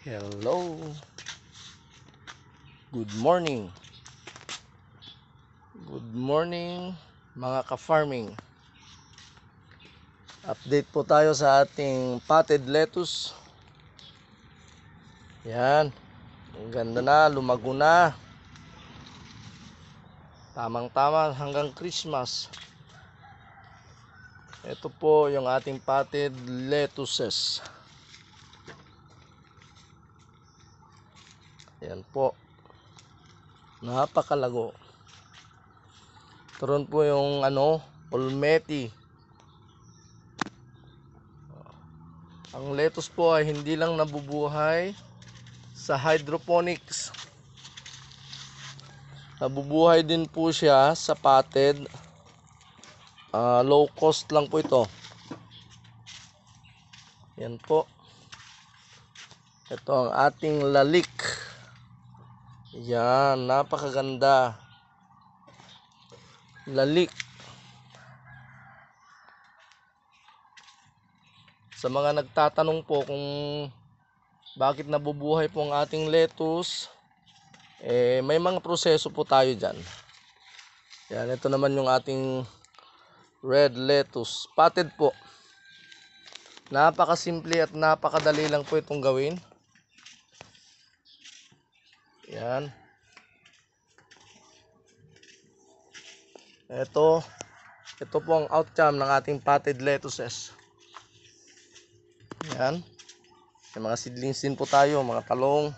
Hello. Good morning. Good morning mga ka-farming. Update po tayo sa ating potted lettuce. Yan. Ang ganda na, lumago na. Tamang-tama hanggang Christmas. Ito po yung ating potted lettuces. Yan po. Napakalago. Turon po yung olmeti. Ang lettuce po ay hindi lang nabubuhay sa hydroponics. Nabubuhay din po siya sa potted. Low cost lang po ito. Yan po. Ito ang ating lalik. Yan, napakaganda. Lalik. Sa mga nagtatanong po kung bakit nabubuhay po ang ating lettuce, may mga proseso po tayo dyan. Yan, ito naman yung ating red lettuce. Potted po. Napakasimple at napakadali lang po itong gawin. Yan. Ito po ang outcome ng ating potted lettuces. Yan. May mga seedlings din po tayo, mga talong.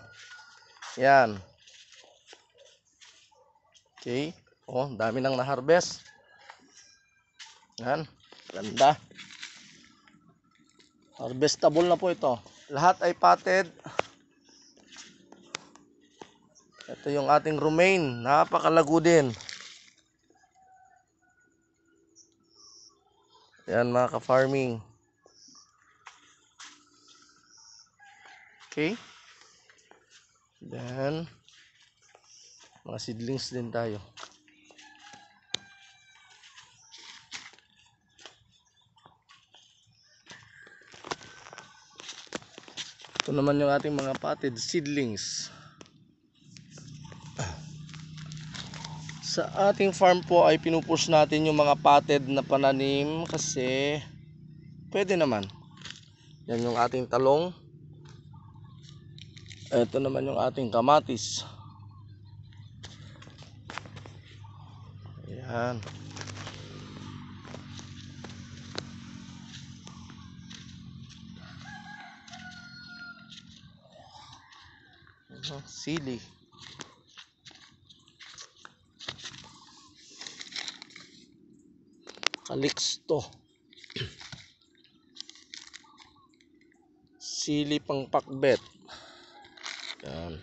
Yan. Okay. Dami nang na-harvest. Yan. Ganda. Harvestable na po ito. Lahat ay potted. Ito yung ating romaine. Napakalago din. Yan mga ka-farming. Okay. Then, mga seedlings din tayo. Ito naman yung ating mga potted seedlings. Sa ating farm po ay pinupush natin yung mga potted na pananim kasi pwede naman. Yan yung ating talong. Ito naman yung ating kamatis. Ayan. Sili. Calixto. Sili pang pakbet. Yan.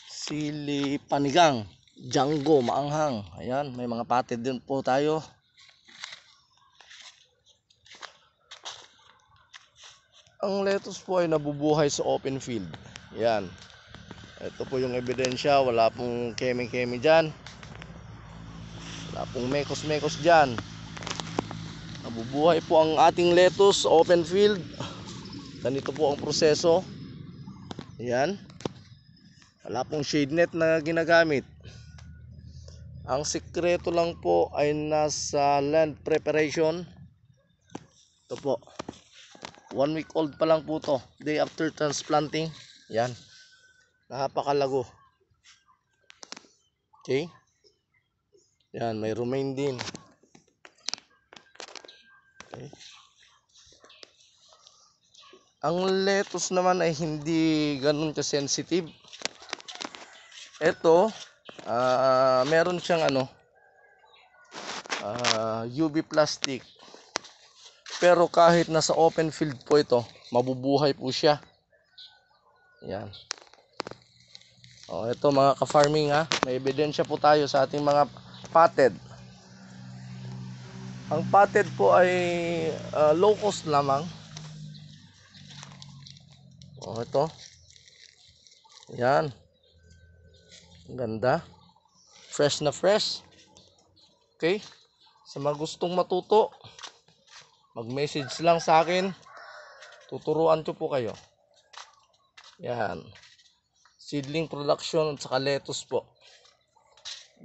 Sili panigang. Django, maanghang. Ayan, may mga potted din po tayo. Ang lettuce po ay nabubuhay sa open field. Yan. Ito po yung ebidensya. Wala pong keme-keme dyan. Wala pong mekos-mekos dyan. Nabubuhay po ang ating lettuce sa open field. Ganito po ang proseso. Yan. Wala pong shade net na ginagamit. Ang sikreto lang po ay nasa land preparation. Ito po. 1 week old pa lang po to. Day after transplanting. Yan. Napakalago. Okay. Yan. May romaine din. Okay. Ang lettuce naman ay hindi ganun ka-sensitive. Ito, meron siyang UV plastic. Pero kahit nasa open field po ito, mabubuhay po siya. Yan. Ito mga ka-farming ha, may ebidensya po tayo sa ating mga potted. Ang potted po ay low cost lamang. Ito. Yan. Ang ganda. Fresh na fresh. Okay. Sa mga gustong matuto, mag-message lang sa akin. Tuturuan ko po kayo. Yan. Seedling production at saka lettuce po.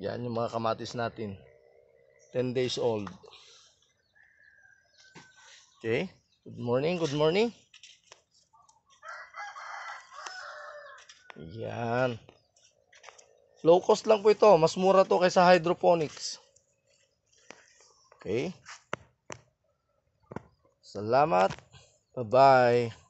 Yan yung mga kamatis natin. 10 days old. Okay. Good morning, good morning. Yan. Low cost lang po ito. Mas mura to kaysa hydroponics. Okay. Salamat. Bye-bye.